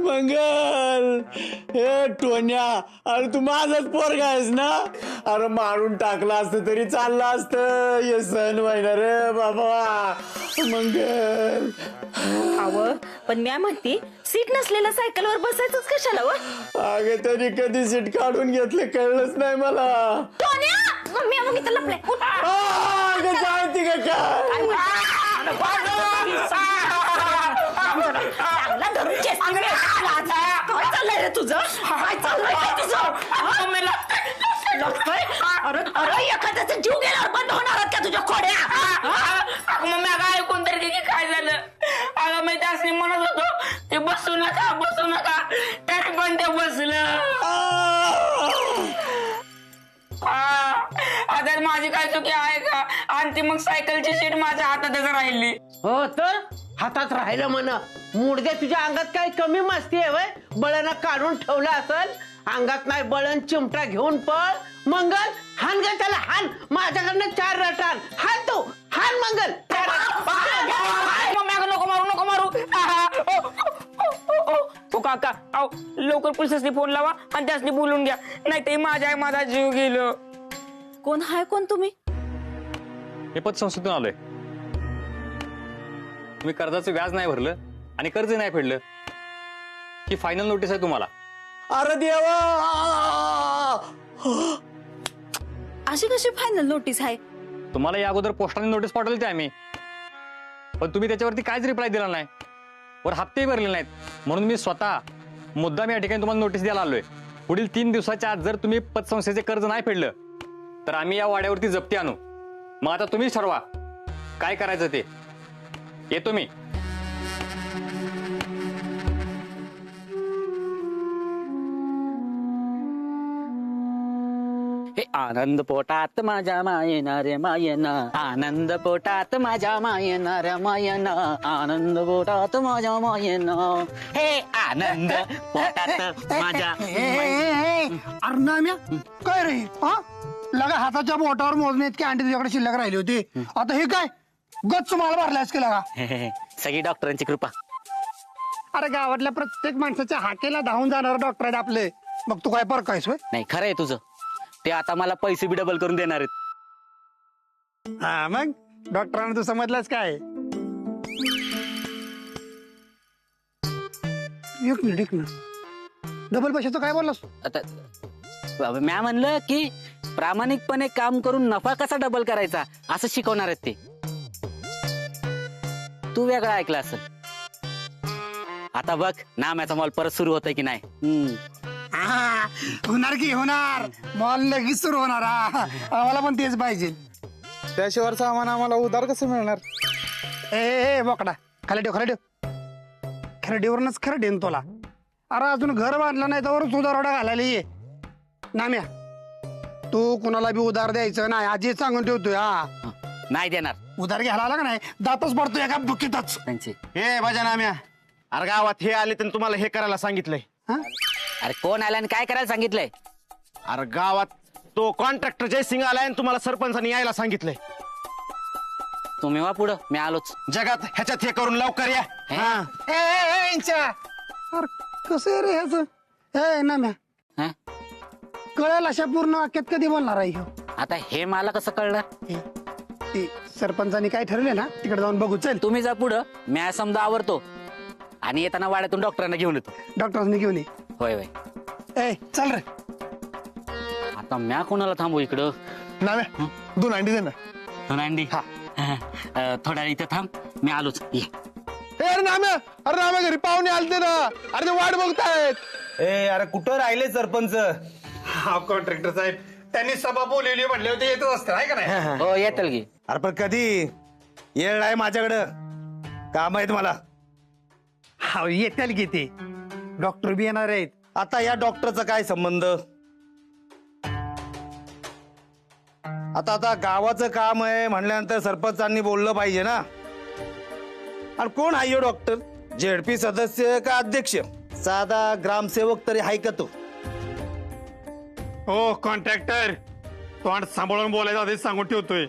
मंगल हे टोन्या, अरे तू माझाच पोरगा आहेस ना? अरे मारून टाकला असतं तरी चाललं असतं. हे सण व्हायना रे बाबा. मंगल पण मी म्हणते सीट नसलेल्या सायकलवर बसायचंच कशाला? अगं तरी कधी सीट काढून घेतले कळलंच नाही मला. अगं जायती का काय? चाललंय रे तुझं? काय चाललंय तुझं? अरे एखाद्याचा जीव गेल्यावर बंद होणार का तुझ्या खोड्या? मम्मी अगं ऐकून तरी काय झालं? अगं मी त्यासनी म्हणत होतो ते बसू नका तरी पण ते बसलं. आता माझी काय चुकी आहे का? आणि ती मग सायकलची सीट माझ्या हातातच राहिली. हो तर हातात राहिलं म्हणा. मुडद्या तुझ्या अंगात काय कमी मस्ती आहे वय? बळानं काढून ठेवलं असल. अंगात नाही बळण चिमटा घेऊन पळ. मंगल हान ग त्याला, हान. माझ्याकडनं 4 रटान हान. तू हान मंगल. मम्मी नको मारू. ओ काका आओ लवकर पोलिसांनी फोन लावा आणि त्यासनी बोलून घ्या, नाही ते माझा जीव गेलो. कोण हाय कोण तुम्ही? हे पतसंस्थेतून आलोय. तुम्ही कर्जाचं व्याज नाही भरलं आणि कर्ज नाही फेडलं ही फायनल नोटीस आहे तुम्हाला. अरे देवा, अशी कशी फायनल नोटीस आहे? तुम्हाला या अगोदर पोस्टाने नोटीस पाठवली होती आम्ही, पण तुम्ही त्याच्यावरती काहीच रिप्लाय दिला नाही. वर हप्तेही भरले नाहीत. म्हणून मी स्वतः मुद्दाम या ठिकाणी तुम्हाला नोटीस द्यायला आलोय. पुढील 3 दिवसाच्या आत जर तुम्ही पतसंस्थेचे कर्ज नाही फेडलं तर आम्ही या वाड्यावरती जप्ती आणू. मग आता तुम्हीच ठरवा काय करायचं ते. येतो मी. हे आनंद पोटात माझ्या मायेना रे मायेना, आनंद पोटात माझ्या मायेना रे मायेना, आनंद पोटात माझ्या मायेना. हे आनंद पोटात माझ्या. अर्नाम्या काय रे? हा लगा हाताच्या बोटावर मोजणे इतके अंडी तुझ्याकडे शिल्लक राहिली होती. आता हे काय गच्च माल भरलायस की लगा? सगळी डॉक्टरांची कृपा. अरे गावातल्या प्रत्येक माणसाच्या हाकेला धावून जाणार डॉक्टर आहेत आपले. मग तू काय पर कायस? नाही खरं आहे तुझं. ते आता मला पैसे बी डबल करून देणार आहेत. हा मग डॉक्टरांना तू समजलास काय? एक मिनिट डबल पैशाचं काय बोललास? आता मी म्हणलं की प्रामाणिकपणे काम करून नफा कसा डबल करायचा असं शिकवणार आहेत ते. तू वेगळा ऐकला असेल. आता बघ नाम्याचा मॉल परत सुरू होतोय की नाही. होणार की होणार. मॉल लगेच सुरू होणार. आम्हाला पण तेच पाहिजे. त्याशिवाय सामान आम्हाला उधार कसं मिळणार? ए बोकडा खाली ठेव खरडीवरूनच खरं देईन तुला. अरे अजून घर बांधलं नाही तर सुधारवडा घालायला ये. नाम्या तू कुणाला बी उधार द्यायचं नाही आजी सांगून ठेवतोय. हा नाही देणार. उधार घ्यायला आला का नाही दातच पडतोय एका बुकीतच. त्यांची हे माझ्या नाम्या, अरे गावात हे आले तर तुम्हाला हे करायला सांगितलंय. अरे कोण आला आणि काय करायला सांगितलंय? अरे गावात तो कॉन्ट्रॅक्टर जयसिंग आलाय आणि तुम्हाला सरपंचानी यायला सांगितलंय. तुम्ही वा पुढं, मी आलोच. जगात ह्याच्यात हे करून लवकर या. अरे कसं रे ह्याच? ए नाम्या हा? कळेल अशा पूर्ण वाक्यात कधी बोलणार आहे ह्यो? आता हे मला कसं कळलं? ते सरपंचानी काय ठरवले ना तिकडे जाऊन बघू. चल तुम्ही जा पुढं, मी समजा आवरतो आणि येताना वाड्यातून डॉक्टरांना घेऊन येतो. डॉक्टरांनी घेऊन ये. होय होय. ए चल रे. आता म्या कोणाला थांबू इकडं? नाम्या 2 अंडी दे ना. तो नांडी. थोड्या इथं थांब, मी आलोच. ये. अरे नाम्या घरी पाहुणे आलते ना. अरे ते वाट बघतायत. अरे कुठं राहिले सरपंच? हा कॉन्ट्रॅक्टर साहेब त्यांनी सभा बोलवली म्हणले होते येतच असतं आहे का नाही? हो येतील की. अरे पण कधी येळ नाही माझ्याकडं, काम आहेत मला. हा येतील की ते डॉक्टर बी येणार आहेत. आता या डॉक्टरचा काय संबंध? आता गावाचं काम आहे म्हणल्यानंतर सरपंचांनी बोललं पाहिजे ना. आणि कोण आहे डॉक्टर? झेडपी सदस्य का अध्यक्ष? साधा ग्रामसेवक तरी आहे का तो? हो कॉन्ट्रॅक्टर तोंड सांभाळून बोलायचं आधीच सांगून ठेवतोय.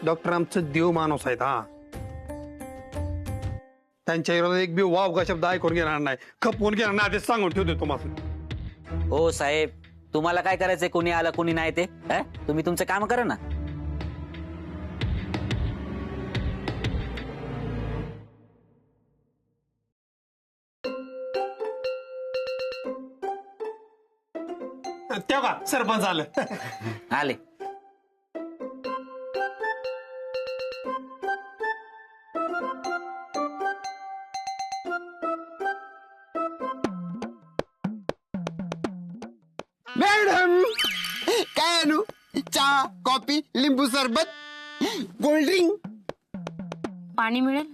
डॉक्टर आमचं देव माणूस आहेत हा. त्यांच्या विरोधात एक बी वाव का शब्द ऐकून घेणार नाही, खपवून घेणार नाही, आधीच सांगून ठेवतो तुम्हाला. हो साहेब, तुम्हाला काय करायचंय, कोणी आलं कोणी नाही ते तुम्ही तुमचं काम करा ना. तेव्हा सरपंच आलं. आले. मॅडम काय आणू? चहा, कॉफी, लिंबू सरबत, कोल्ड्रिंक? पाणी मिळेल?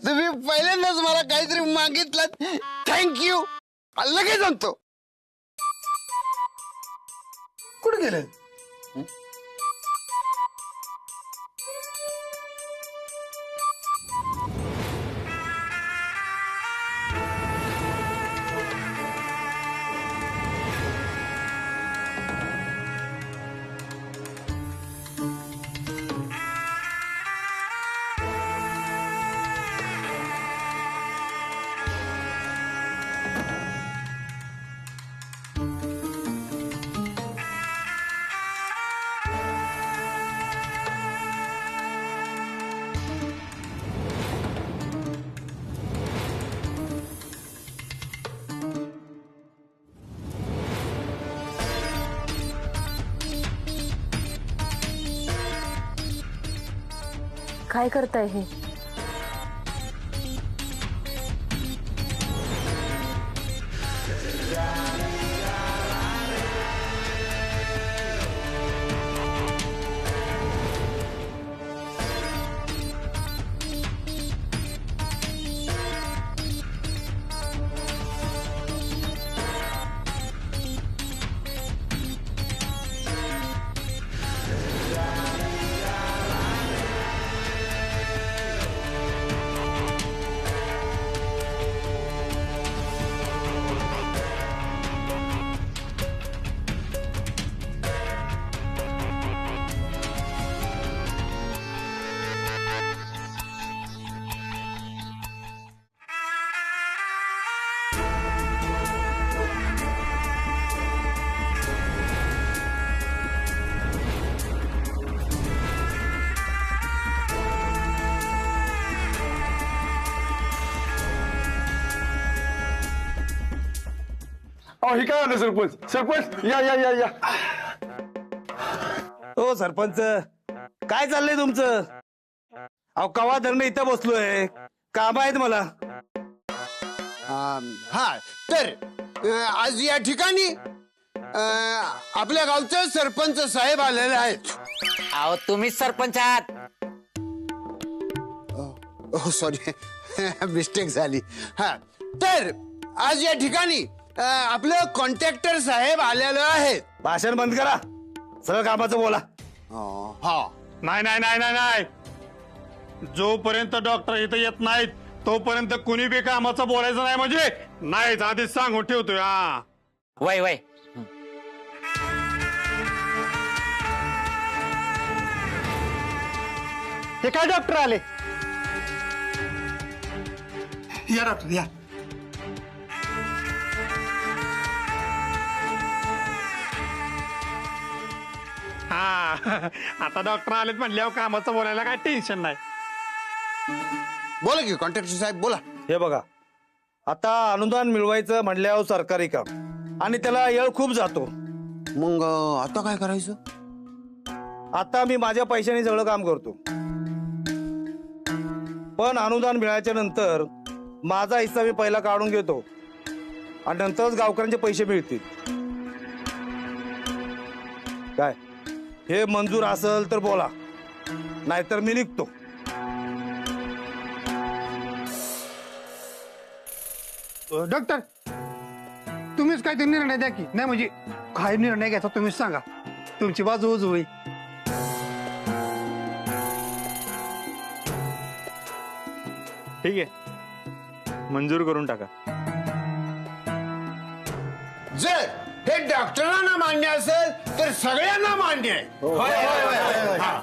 तुम्ही पहिल्यांदाच मला काहीतरी मागितलं, थँक्यू. लगेच आणतो. कुठे गेले? काय करताय हे? अहो हे काय आलं सरपंच? सरपंच या या या या. हो सरपंच, काय चाललंय तुमचं? अहो कवा धरणं इथं बसलोय, काम आहेत मला. हा तर आज या ठिकाणी आपल्या गावचे सरपंच साहेब आलेले आहेत. अहो तुम्हीच सरपंच आहात. हो सॉरी, मिस्टेक झाली. हा तर आज या ठिकाणी आपले कॉन्ट्रॅक्टर साहेब आलेले आहेत. भाषण बंद करा, सगळं कामाचं बोला. हा नाही नाही नाही नाही नाही, जोपर्यंत डॉक्टर इथं येत नाहीत तोपर्यंत कुणी बी कामाचं बोलायचं नाही. म्हणजे नाहीच, आधीच सांगून ठेवतोय. हा वय वय. हे काय डॉक्टर आले? या डॉक्टर या. हा आता डॉक्टर आलेत म्हणल्यावर कामाचं बोलायला काय टेन्शन नाही. बोला की कॉन्ट्रॅक्टर साहेब बोला. हे बघा, आता अनुदान मिळवायचं म्हणल्यावर सरकारी काम आणि त्याला येळ खूप जातो. मग आता काय करायचं? आता मी माझ्या पैशाने सगळं काम करतो, पण अनुदान मिळाल्याच्या नंतर माझा हिस्सा मी पहिला काढून घेतो आणि नंतरच गावकऱ्यांचे पैसे मिळतील. काय हे मंजूर असेल तर बोला, नाहीतर मी निघतो. डॉक्टर तुम्हीच काहीतरी निर्णय द्या की. नाही म्हणजे काय निर्णय घ्यायचा तुम्हीच सांगा, तुमची बाजू उजू होईल. ठीक आहे, मंजूर करून टाका. जर हे डॉक्टरांना मान्य असेल तर सगळ्यांना मान्य आहे. होय, होय, होय, होय. हा.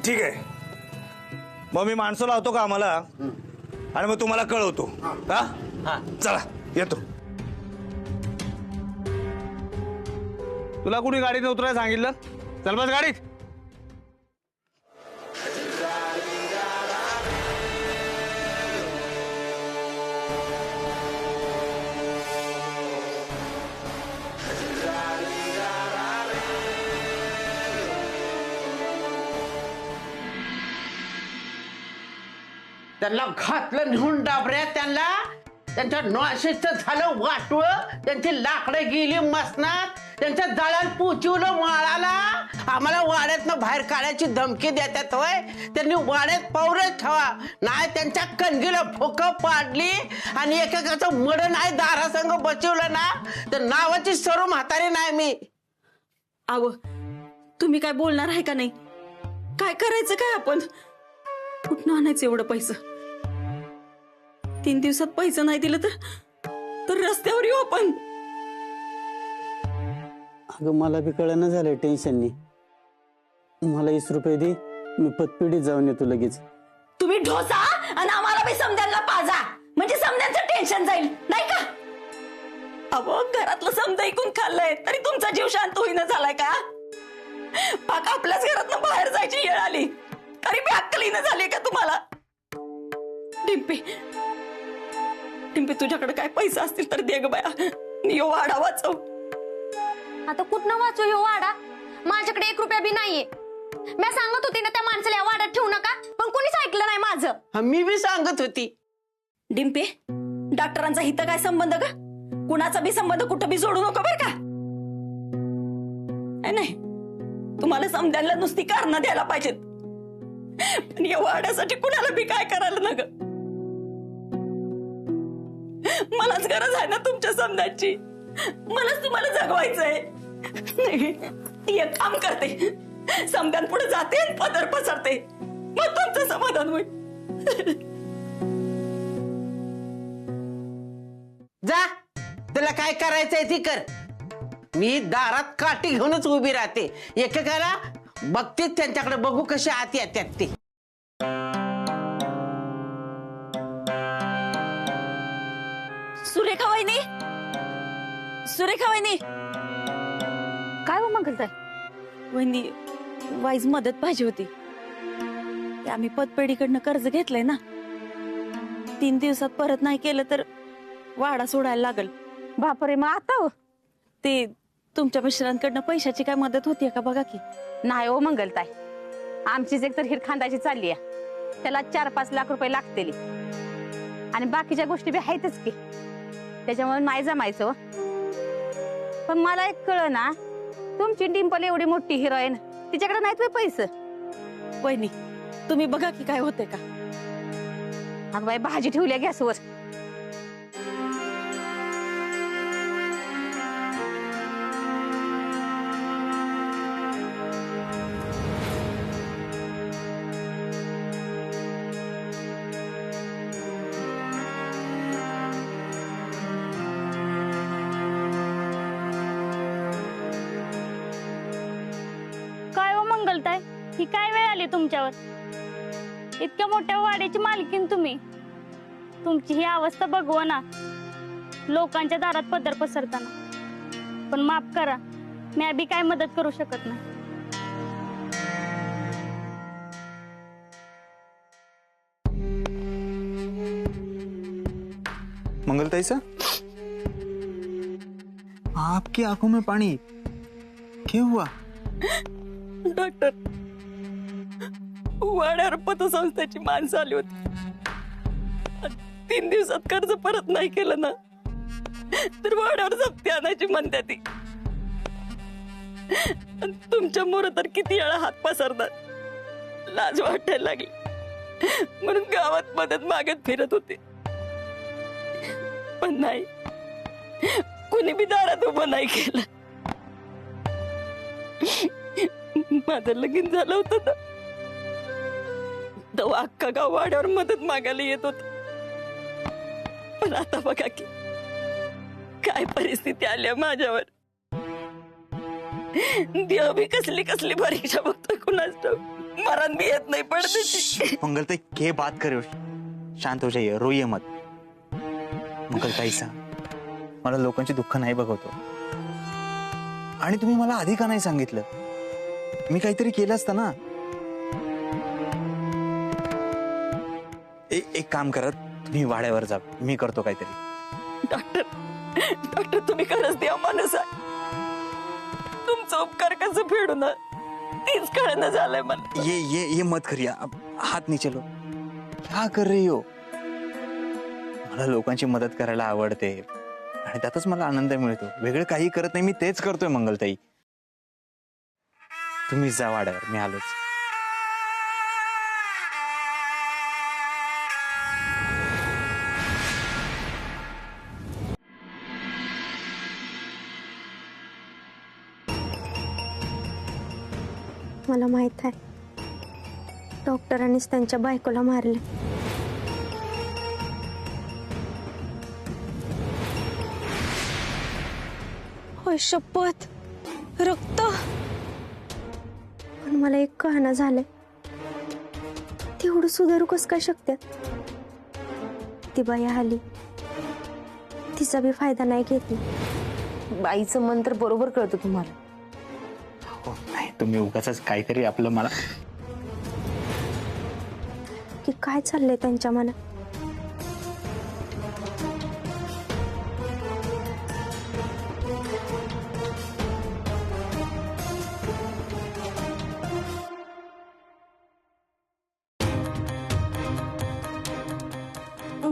ठीक आहे, मग मी माणसं लावतो का आम्हाला आणि मग तुम्हाला कळवतो. हा चला येतो. तुला कुणी गाडीत उतरायला सांगितलं? चल बस गाडीत. त्यांना घातलं नेऊन डाबऱ्यात, त्यांना त्यांच्या नॉशेचं झालं वाटुळ, त्यांची लाकडं गेली मसनात, त्यांच्या जाळ्यात पोचवलं माळाला. आम्हाला वाड्यातनं बाहेर काढायची धमकी देतात होय. त्यांनी वाड्यात पाऊलच ठेवा, नाही त्यांच्या कणगीला फुकं पाडली आणि एकेकाचं मड नाही दारासंग बसवलं ना तर नावाची सर्व म्हातारी नाही मी. आव तुम्ही काय बोलणार आहे का नाही? काय करायचं काय आपण? कुठनं आणायचं एवढं पैसे? 3 दिवसात पैसे नाही दिलं तर रस्त्यावर येऊ आपण. अगं मला बी कळना झालंय टेन्शननी. मला 20 रुपये दे, मी पतपिढीत जाऊन येतो लगेच. तुम्ही ढोसा आणि आम्हाला बी समद्यांना पाजा, म्हणजे समद्यांचं टेन्शन जाईल नाही का? अहो घरातलं समजा ऐकून खाल्लंय तरी तुमचा जीव शांत होईना झालाय का? पाक आपल्याच घरातनं बाहेर जायची येळ आली तरी बी अक्कल येणं झाली का तुम्हाला? डिंपी डिंपी तुझ्याकडे काय पैसे असतील तर दे ग बाया, मी यो वाडा वाचव. आता कुठनं वाचू ह्यो वाडा? माझ्याकडे 1 रुपया बी नाहीये. मी सांगत होती ना त्या माणसाला या वाड्यात ठेवू नका, पण कोणीच ऐकलं नाही माझं. मी बी सांगत होती. डिंपे डॉक्टरांचा हित काय संबंध का? कुणाचा बी संबंध कुठं बी जोडू नको बर का? नाही तुम्हाला समजायला नुसती कारणं द्यायला पाहिजेत, पण या वाड्यासाठी कुणाला बी काय करायला ना ग? मलाच गरज आहे ना तुमच्या समजायची, मलाच तुम्हाला जगवायचंय. एक काम करते, समजान पुढे जाते आणि पदर पसरते, मग तुमचं समाधान होईल. जा, तुला काय करायचंय ती कर. मी दारात काठी घेऊनच उभी राहते. एकेकाला बघतेच त्यांच्याकडे, बघू कसे आत येतात ते. सुरेखा वहिनी, सुरेखा वहिनी. काय हो मंगलताई? वहिनी वाईज मदत पाहिजे होती. ते आम्ही पतपेढीकडनं कर्ज घेतलंय ना, 3 दिवसात परत नाही केलं तर वाडा सोडायला लागल. बापरे, मग आता? ते तुमच्या मिस्टरांकडनं पैशाची काय मदत होतीये का बघा की. नाही हो मंगलताई, आमचीच एक तर हिर खांदाची चालली आहे, त्याला 4-5 लाख रुपये लागतील आणि बाकीच्या गोष्टी बी आहेतच की, त्याच्यामुळे नाही जमायचं. पण मला एक कळ ना, तुमची डिंपल एवढी मोठी हिरोईन, तिच्याकडे नाहीत पैसे. वहिनी तुम्ही बघा की काय होतंय का. अगं बाई, भाजी ठेवली गॅसवर. काय हो मंगलताई, ही काय वेळ आली तुमच्यावर? इतक्या मोठ्या वाड्याची मालकीन तुम्ही, तुमची ही अवस्था बघवा ना लोकांच्या दारात पदर पसरताना. पण माफ करा, मी बी काय मदत करू शकत नाही. मंगलताई सर, आपकी आंखों में पानी क्या हुआ? डॉक्टर, वाड्यावर पतसंस्थेची माणसं आली होती. 3 दिवसात कर्ज परत नाही केलं ना तर वाड्यावर जप्ती आणायची म्हणते ती. तुमच्या मोर तर किती वेळा हात पसरतात, लाज वाटायला लागली म्हणून गावात मदत मागत फिरत होते. पण नाही, कुणी बी दारात उभं नाही केलं. माझं लगीन झालं होतं ना, तेव्हा अख्खा गाव वाड्यावर मदत मागायला येत होत. पण आता बघा की काय परिस्थिती आली माझ्यावर. देव बी कसली कसली परीक्षा बघतोय कुणाच ठाऊक. मरण बी येत नाही पडते. मंगलताई के बात करे शांत हो जाइए रोइए मत. मंगलताई सा मला लोकांचे दुःख नाही बघवतो आणि तुम्ही मला आधी का नाही सांगितलं. मी काहीतरी केलं असतं ना. एक काम करत तुम्ही वाड्यावर जा मी करतो काहीतरी. डॉक्टर तुम्ही खरंच देव माणूस आहे. तुमचा उपकार कसं फेडू ना तीच कळणं झालंय मला. ये मत करिया हात नीचे लो. क्या कर रही हो. मला लोकांची मदत करायला आवडते आणि त्यातच मला आनंद मिळतो. वेगळं काही करत नाही मी तेच करतोय मंगलताई. तुम्ही जा वाड्यावर मी आलोच. मला माहित आहे डॉक्टरांनीच त्यांच्या बायकोला मारले. होय शपथ रक्त. पण मला एक कळना झालंय तेवढं सुधारू कस काय शकतात. ती बाई आली तिचा बी फायदा नाही घेतला. बाईचं मन तर बरोबर कळतं तुम्हाला. हो नाही तुम्ही उगाच काहीतरी आपलं मला की काय चाललंय त्यांच्या मनात.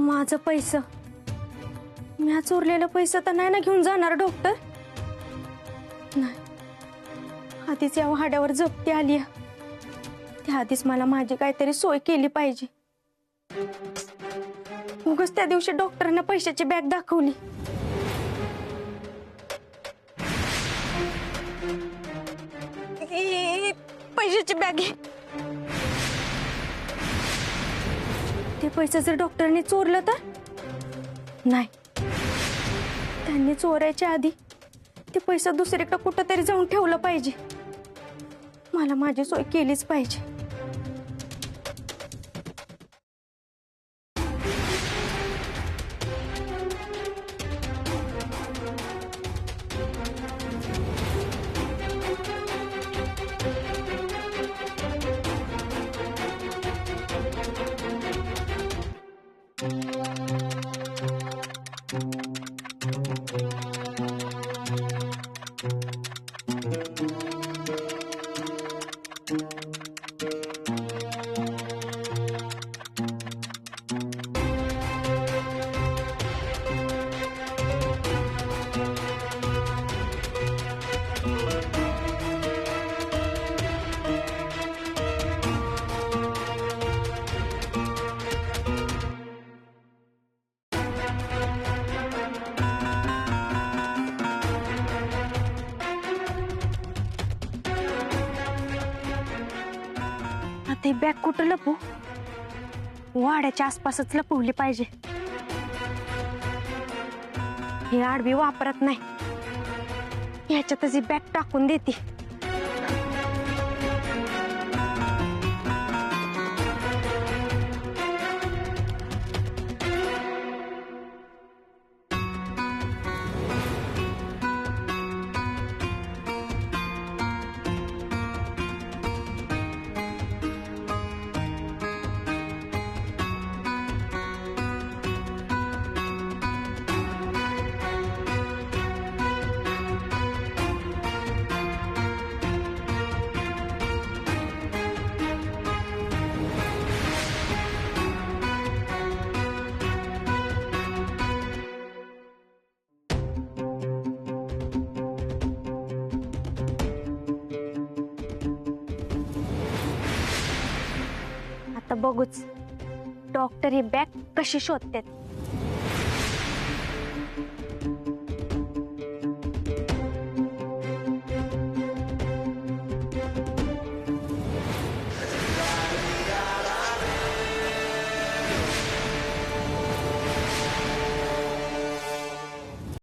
माझं पैसा मी चोरलेला पैसा तर नाही ना घेऊन जाणार डॉक्टर. नाही आधीच या वाड्यावर जप्ती आली. त्या आधीच मला माझी काहीतरी सोय केली पाहिजे. उगाच त्या दिवशी डॉक्टरांना पैशाची बॅग दाखवली. पैशाची बॅग ते पैसे जर डॉक्टरांनी चोरलं तर नाही. त्यांनी चोरायच्या आधी ते पैसा दुसरीकडे कुठंतरी जाऊन ठेवलं पाहिजे. मला माझी सोय केलीच पाहिजे. आता बॅग कुठं लपू. वाड्याच्या आसपासच लपवली पाहिजे. हे आडवी वापरत नाही. ह्याच्यातच ही बॅग टाकून देते. आता बघूच डॉक्टर ही बॅग कशी शोधतात.